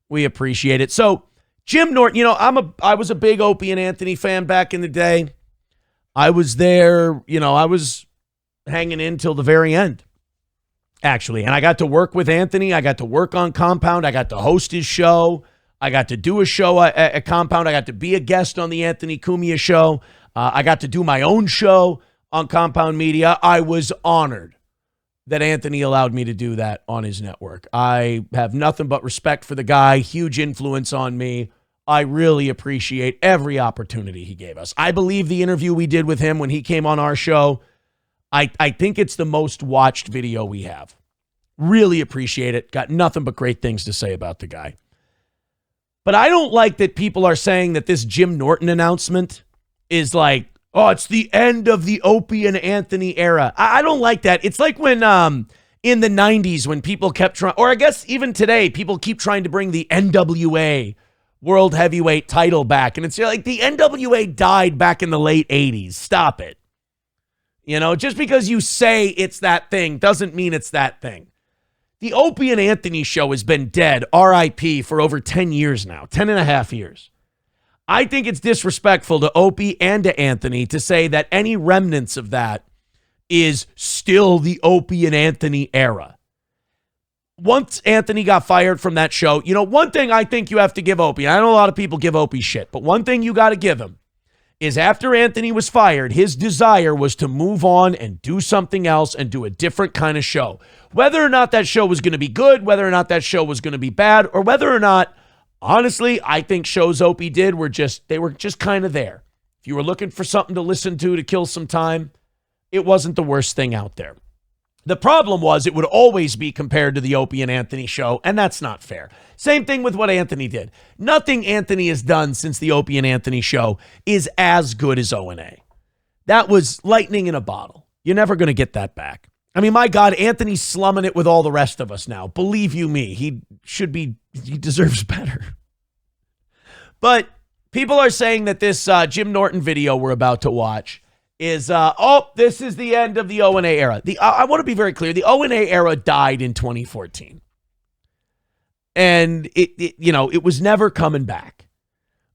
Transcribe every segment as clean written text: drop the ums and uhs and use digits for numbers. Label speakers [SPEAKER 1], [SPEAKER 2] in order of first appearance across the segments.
[SPEAKER 1] We appreciate it. So Jim Norton, I was a big Opie and Anthony fan back in the day. I was there, I was hanging in till the very end, actually. And I got to work with Anthony. I got to work on Compound. I got to host his show. I got to do a show at Compound. I got to be a guest on the Anthony Cumia show. I got to do my own show on Compound Media. I was honored that Anthony allowed me to do that on his network. I have nothing but respect for the guy, huge influence on me. I really appreciate every opportunity he gave us. I believe the interview we did with him when he came on our show, I think it's the most watched video we have. Really appreciate it. Got nothing but great things to say about the guy. But I don't like that people are saying that this Jim Norton announcement is like, oh, it's the end of the Opie and Anthony era. I don't like that. It's like when in the 90s when people kept trying, or I guess even today, people keep trying to bring the NWA World Heavyweight title back. And it's like the NWA died back in the late 80s. Stop it. Just because you say it's that thing doesn't mean it's that thing. The Opie and Anthony show has been dead, RIP, for over 10 years now, 10 and a half years. I think it's disrespectful to Opie and to Anthony to say that any remnants of that is still the Opie and Anthony era. Once Anthony got fired from that show, one thing I think you have to give Opie, and I know a lot of people give Opie shit, but one thing you got to give him is after Anthony was fired, his desire was to move on and do something else and do a different kind of show. Whether or not that show was going to be good, whether or not that show was going to be bad, or whether or not, honestly, I think shows Opie did were just kind of there. If you were looking for something to listen to kill some time, it wasn't the worst thing out there. The problem was it would always be compared to the Opie and Anthony show, and that's not fair. Same thing with what Anthony did. Nothing Anthony has done since the Opie and Anthony show is as good as O&A. That was lightning in a bottle. You're never going to get that back. I mean, my God, Anthony's slumming it with all the rest of us now. Believe you me, he deserves better. But people are saying that this Jim Norton video we're about to watch is, this is the end of the O&A era. I want to be very clear. The O&A era died in 2014. And it was never coming back.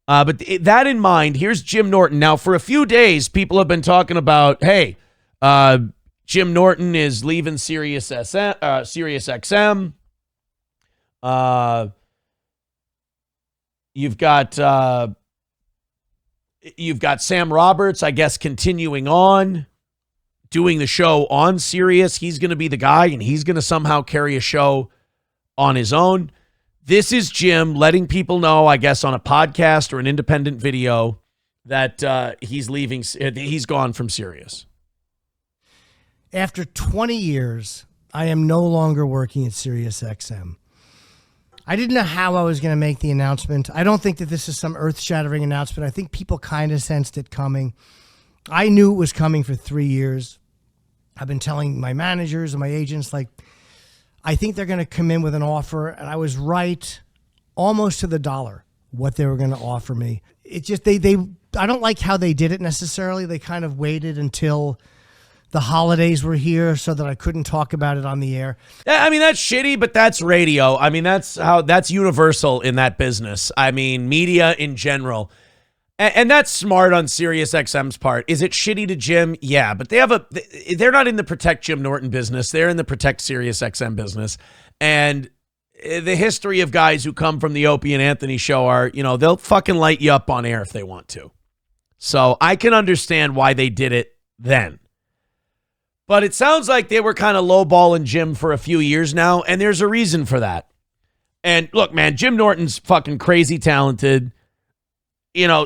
[SPEAKER 1] But that in mind, here's Jim Norton. Now, for a few days, people have been talking about, hey, Jim Norton is leaving SiriusXM. You've got Sam Roberts, I guess, continuing on doing the show on Sirius. He's going to be the guy, and he's going to somehow carry a show on his own. This is Jim letting people know, I guess, on a podcast or an independent video that he's leaving. He's gone from Sirius.
[SPEAKER 2] After 20 years, I am no longer working at SiriusXM. I didn't know how I was going to make the announcement. I don't think that this is some earth-shattering announcement. I think people kind of sensed it coming. I knew it was coming for 3 years. I've been telling my managers and my agents, I think they're going to come in with an offer, and I was right almost to the dollar what they were going to offer me. It just, I don't like how they did it necessarily. They kind of waited until the holidays were here so that I couldn't talk about it on the air.
[SPEAKER 1] I mean, that's shitty, but that's radio. I mean, that's universal in that business. I mean, media in general. And that's smart on SiriusXM's part. Is it shitty to Jim? Yeah, but they're not in the protect Jim Norton business. They're in the protect SiriusXM business. And the history of guys who come from the Opie and Anthony show are, they'll fucking light you up on air if they want to. So I can understand why they did it then. But it sounds like they were kind of lowballing Jim for a few years now, and there's a reason for that. And look, man, Jim Norton's fucking crazy talented.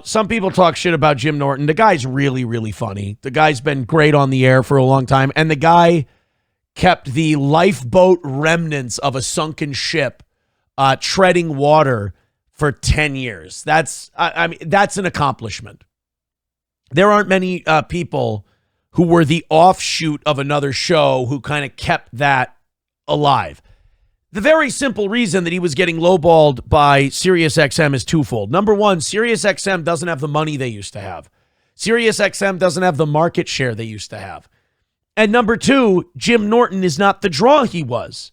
[SPEAKER 1] Some people talk shit about Jim Norton. The guy's really, really funny. The guy's been great on the air for a long time, and the guy kept the lifeboat remnants of a sunken ship treading water for 10 years. That's an accomplishment. There aren't many people who were the offshoot of another show who kind of kept that alive. The very simple reason that he was getting lowballed by SiriusXM is twofold. Number one, SiriusXM doesn't have the money they used to have. SiriusXM doesn't have the market share they used to have. And number two, Jim Norton is not the draw he was.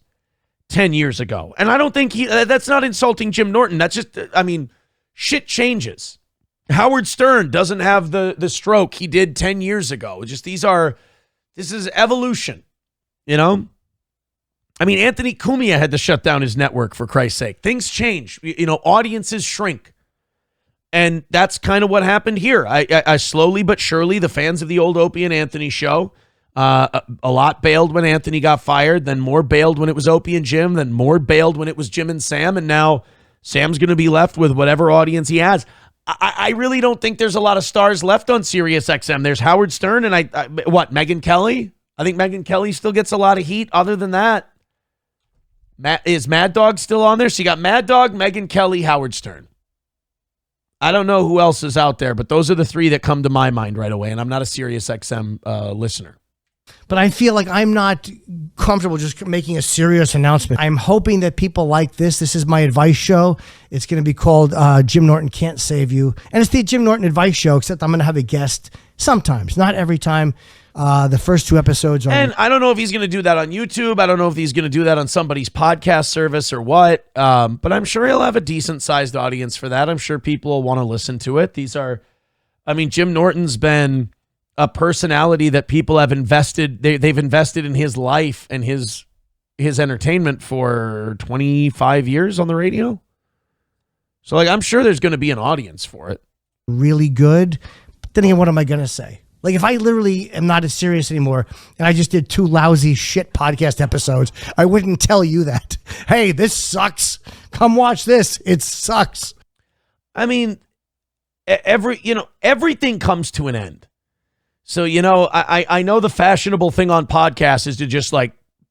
[SPEAKER 1] 10 years ago. And I don't think that's not insulting Jim Norton. That's just, I mean, shit changes. Howard Stern doesn't have the stroke he did 10 years ago. Just this is evolution, you know? I mean, Anthony Cumia had to shut down his network, for Christ's sake. Things change. You know, audiences shrink. And that's kind of what happened here. I slowly but surely, the fans of the old Opie and Anthony show, a lot bailed when Anthony got fired, then more bailed when it was Opie and Jim, then more bailed when it was Jim and Sam, and now Sam's going to be left with whatever audience he has. I really don't think there's a lot of stars left on SiriusXM. There's Howard Stern and Megyn Kelly? I think Megyn Kelly still gets a lot of heat. Other than that, is Mad Dog still on there? So you got Mad Dog, Megyn Kelly, Howard Stern. I don't know who else is out there, but those are the three that come to my mind right away, and I'm not a SiriusXM listener.
[SPEAKER 2] But I feel like I'm not comfortable just making a serious announcement. I'm hoping that people like this. This is my advice show. It's going to be called Jim Norton Can't Save You. And it's the Jim Norton advice show, except I'm going to have a guest sometimes, not every time. The first 2 episodes are...
[SPEAKER 1] And I don't know if he's going to do that on YouTube. I don't know if he's going to do that on somebody's podcast service or what. But I'm sure he'll have a decent-sized audience for that. I'm sure people will want to listen to it. Jim Norton's been a personality that people have invested. They've invested in his life and his entertainment for 25 years on the radio. So, I'm sure there's going to be an audience for it.
[SPEAKER 2] Really good. But then again, what am I going to say? Like, if I literally am not as serious anymore and I just did 2 lousy shit podcast episodes, I wouldn't tell you that. Hey, this sucks. Come watch this. It sucks.
[SPEAKER 1] I mean, everything comes to an end. So, I know the fashionable thing on podcasts is to just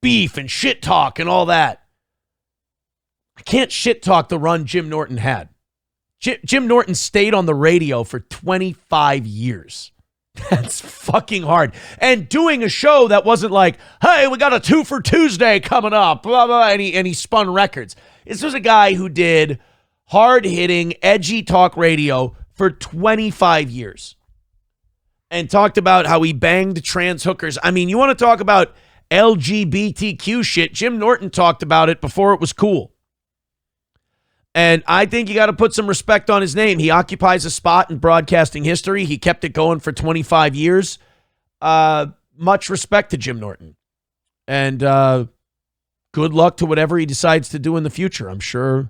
[SPEAKER 1] beef and shit talk and all that. I can't shit talk the run Jim Norton had. Jim Norton stayed on the radio for 25 years. That's fucking hard. And doing a show that wasn't like, hey, we got a 2 for Tuesday coming up, blah, blah, and he spun records. This was a guy who did hard-hitting, edgy talk radio for 25 years and talked about how he banged trans hookers. I mean, you want to talk about LGBTQ shit? Jim Norton talked about it before it was cool. And I think you got to put some respect on his name. He occupies a spot in broadcasting history. He kept it going for 25 years. Much respect to Jim Norton. And good luck to whatever he decides to do in the future. I'm sure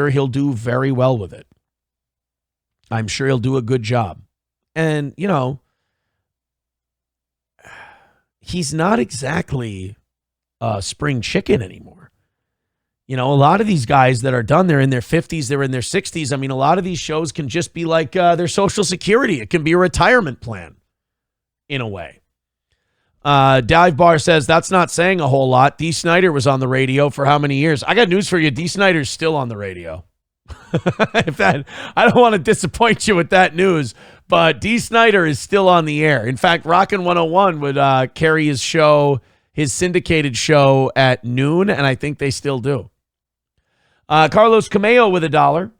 [SPEAKER 1] he'll do very well with it. I'm sure he'll do a good job. And, he's not exactly a spring chicken anymore. A lot of these guys that are done, they're in their 50s, they're in their 60s. I mean, a lot of these shows can just be like their Social Security. It can be a retirement plan in a way. Dive Bar says, that's not saying a whole lot. Dee Snider was on the radio for how many years? I got news for you. Dee Snider's still on the radio. I don't want to disappoint you with that news, but Dee Snider is still on the air. In fact, Rockin' 101 would carry his show, his syndicated show at noon, and I think they still do. Carlos Cameo with $1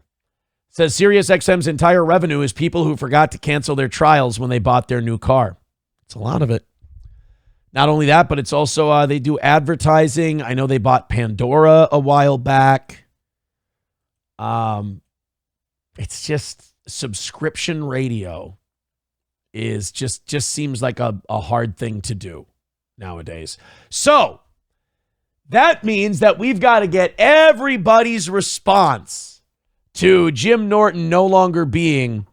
[SPEAKER 1] says SiriusXM's entire revenue is people who forgot to cancel their trials when they bought their new car. It's a lot of it. Not only that, but it's also they do advertising. I know they bought Pandora a while back. It's just subscription radio is just seems like a hard thing to do nowadays. So that means that we've got to get everybody's response to Jim Norton no longer being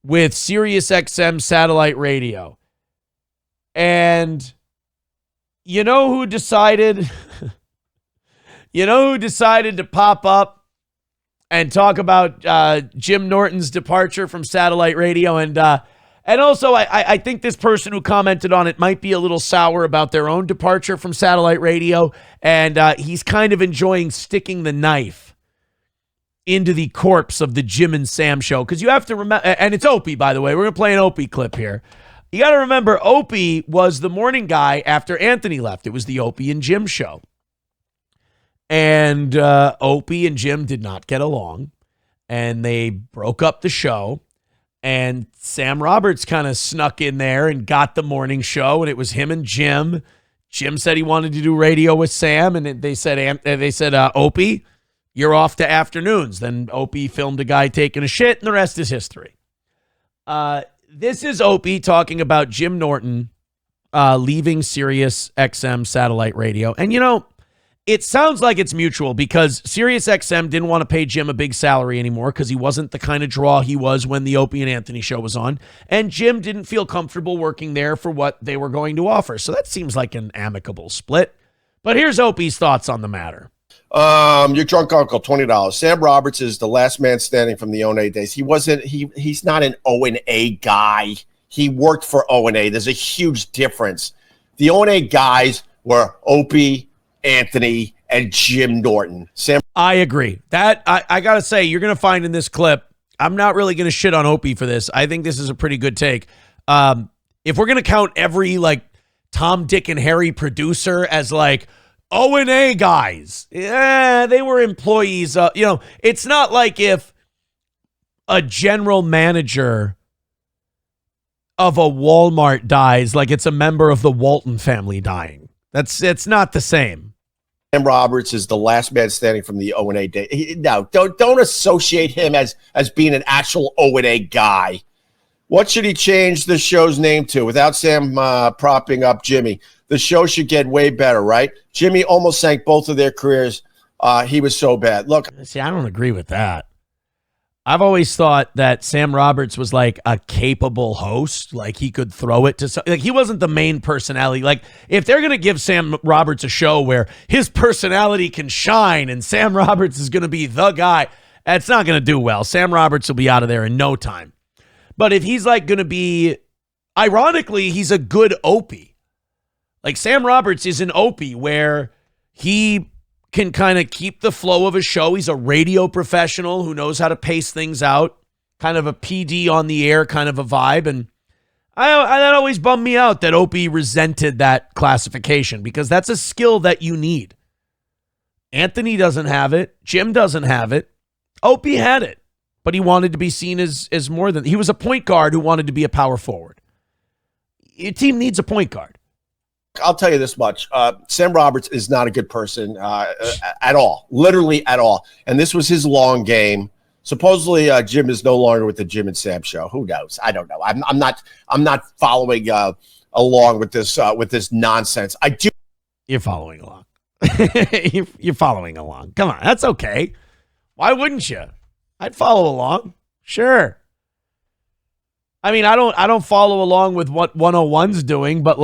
[SPEAKER 1] with SiriusXM satellite radio. And you know who decided to pop up and talk about Jim Norton's departure from satellite radio? And also, I think this person who commented on it might be a little sour about their own departure from satellite radio, and he's kind of enjoying sticking the knife into the corpse of the Jim and Sam show. Because you have to remember, and it's Opie, by the way. We're going to play an Opie clip here. You got to remember, Opie was the morning guy after Anthony left. It was the Opie and Jim show. And Opie and Jim did not get along, and they broke up the show. And Sam Roberts kind of snuck in there and got the morning show, and it was him and Jim Jim said he wanted to do radio with Sam, and they said, Opie, you're off to afternoons. Then Opie filmed a guy taking a shit, and the rest is history. This is Opie talking about Jim Norton leaving Sirius XM satellite radio. And, it sounds like it's mutual because SiriusXM didn't want to pay Jim a big salary anymore because he wasn't the kind of draw he was when the Opie and Anthony show was on. And Jim didn't feel comfortable working there for what they were going to offer. So that seems like an amicable split. But here's Opie's thoughts on the matter.
[SPEAKER 3] Your drunk uncle, $20. Sam Roberts is the last man standing from the O&A days. He's not an O&A guy. He worked for O&A. There's a huge difference. The O&A guys were Opie, Anthony, and Jim Norton.
[SPEAKER 1] I agree. That I got to say, you're going to find in this clip, I'm not really going to shit on Opie for this. I think this is a pretty good take. If we're going to count every Tom, Dick, and Harry producer as O&A guys, yeah, they were employees. It's not like if a general manager of a Walmart dies, it's a member of the Walton family dying. It's not the same.
[SPEAKER 3] Sam Roberts is the last man standing from the O&A day. No, don't associate him as being an actual O&A guy. What should he change the show's name to without Sam propping up Jimmy? The show should get way better, right? Jimmy almost sank both of their careers. He was so bad. Look.
[SPEAKER 1] See, I don't agree with that. I've always thought that Sam Roberts was a capable host. He could throw it to he wasn't the main personality. If they're going to give Sam Roberts a show where his personality can shine and Sam Roberts is going to be the guy, that's not going to do well. Sam Roberts will be out of there in no time. But if he's going to be, ironically, he's a good Opie. Sam Roberts is an Opie where he can kind of keep the flow of a show. He's a radio professional who knows how to pace things out, kind of a PD on the air kind of a vibe. And that always bummed me out that Opie resented that classification because that's a skill that you need. Anthony doesn't have it. Jim doesn't have it. Opie had it, but he wanted to be seen as more than, he was a point guard who wanted to be a power forward. Your team needs a point guard.
[SPEAKER 3] I'll tell you this much. Sam Roberts is not a good person at all, literally at all. And this was his long game. Supposedly, Jim is no longer with the Jim and Sam show. Who knows? I don't know. I'm not following along with this nonsense. I do.
[SPEAKER 1] You're following along. You're following along. Come on, that's okay. Why wouldn't you? I'd follow along. Sure. I mean, I don't follow along with what 101's doing, but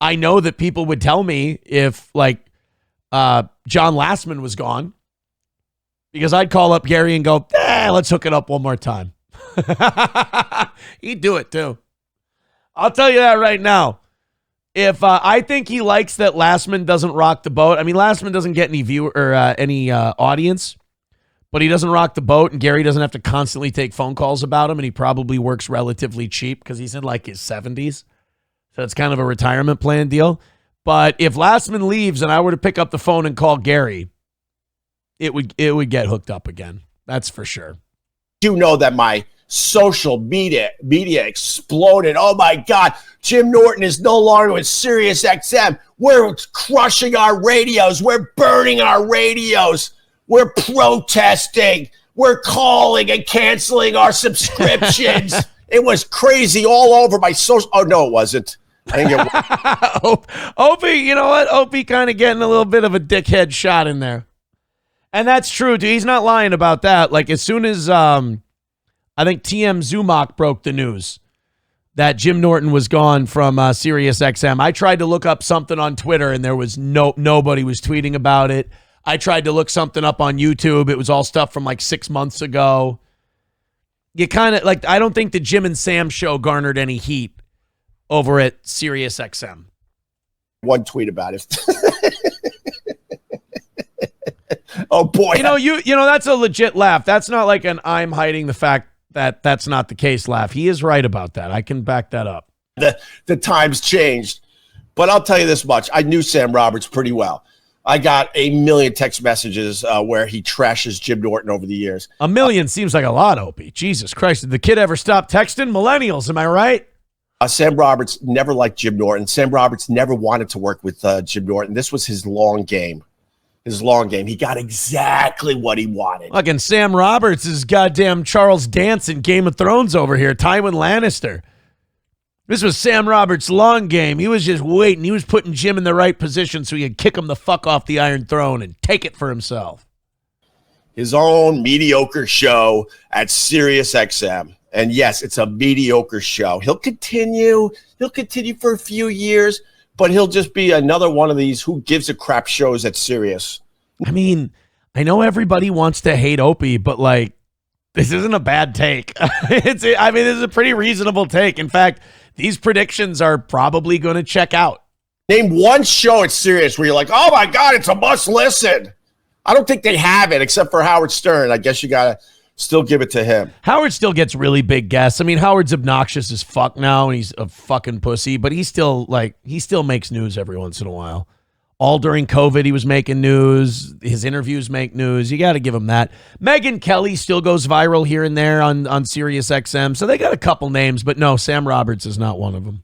[SPEAKER 1] I know that people would tell me if John Lastman was gone because I'd call up Gary and go, let's hook it up one more time. He'd do it too. I'll tell you that right now. If I think he likes that Lastman doesn't rock the boat. I mean, Lastman doesn't get any any audience, but he doesn't rock the boat and Gary doesn't have to constantly take phone calls about him and he probably works relatively cheap because he's in his 70s. So it's kind of a retirement plan deal. But if Lastman leaves and I were to pick up the phone and call Gary, it would get hooked up again. That's for sure.
[SPEAKER 3] You know that my social media exploded. Oh my God, Jim Norton is no longer with SiriusXM. We're crushing our radios. We're burning our radios. We're protesting. We're calling and canceling our subscriptions. It was crazy all over my social. Oh no, it wasn't. I didn't get
[SPEAKER 1] Opie, you know what? Opie kind of getting a little bit of a dickhead shot in there. And that's true, dude. He's not lying about that. As soon as I think TM Zumach broke the news that Jim Norton was gone from SiriusXM, I tried to look up something on Twitter and there was nobody was tweeting about it. I tried to look something up on YouTube. It was all stuff from 6 months ago. You kind of I don't think the Jim and Sam show garnered any heat over at SiriusXM.
[SPEAKER 3] One tweet about it. Oh boy.
[SPEAKER 1] You know that's a legit laugh. That's not an I'm hiding the fact that that's not the case laugh. He is right about that. I can back that up.
[SPEAKER 3] The times changed. But I'll tell you this much. I knew Sam Roberts pretty well. I got a million text messages where he trashes Jim Norton over the years.
[SPEAKER 1] A million seems like a lot, Opie. Jesus Christ. Did the kid ever stop texting? Millennials, am I right?
[SPEAKER 3] Sam Roberts never liked Jim Norton. Sam Roberts never wanted to work with Jim Norton. This was his long game. He got exactly what he wanted.
[SPEAKER 1] Fucking Sam Roberts is goddamn Charles Dance in Game of Thrones over here. Tywin Lannister. This was Sam Roberts' long game. He was just waiting. He was putting Jim in the right position so he could kick him the fuck off the Iron Throne and take it for himself.
[SPEAKER 3] His own mediocre show at SiriusXM. And yes, it's a mediocre show. He'll continue for a few years, but he'll just be another one of these who gives a crap shows at Sirius.
[SPEAKER 1] I mean, I know everybody wants to hate Opie, but like, this isn't a bad take. This is a pretty reasonable take. In fact, these predictions are probably going to check out.
[SPEAKER 3] Name one show at Sirius where you're like, oh my God, it's a must listen. I don't think they have it except for Howard Stern. I guess you got to still give it to him.
[SPEAKER 1] Howard still gets really big guests. I mean, Howard's obnoxious as fuck now, and he's a fucking pussy, but he still makes news every once in a while. All during COVID, he was making news. His interviews make news. You got to give him that. Megyn Kelly still goes viral here and there on SiriusXM. So they got a couple names, but no, Sam Roberts is not one of them.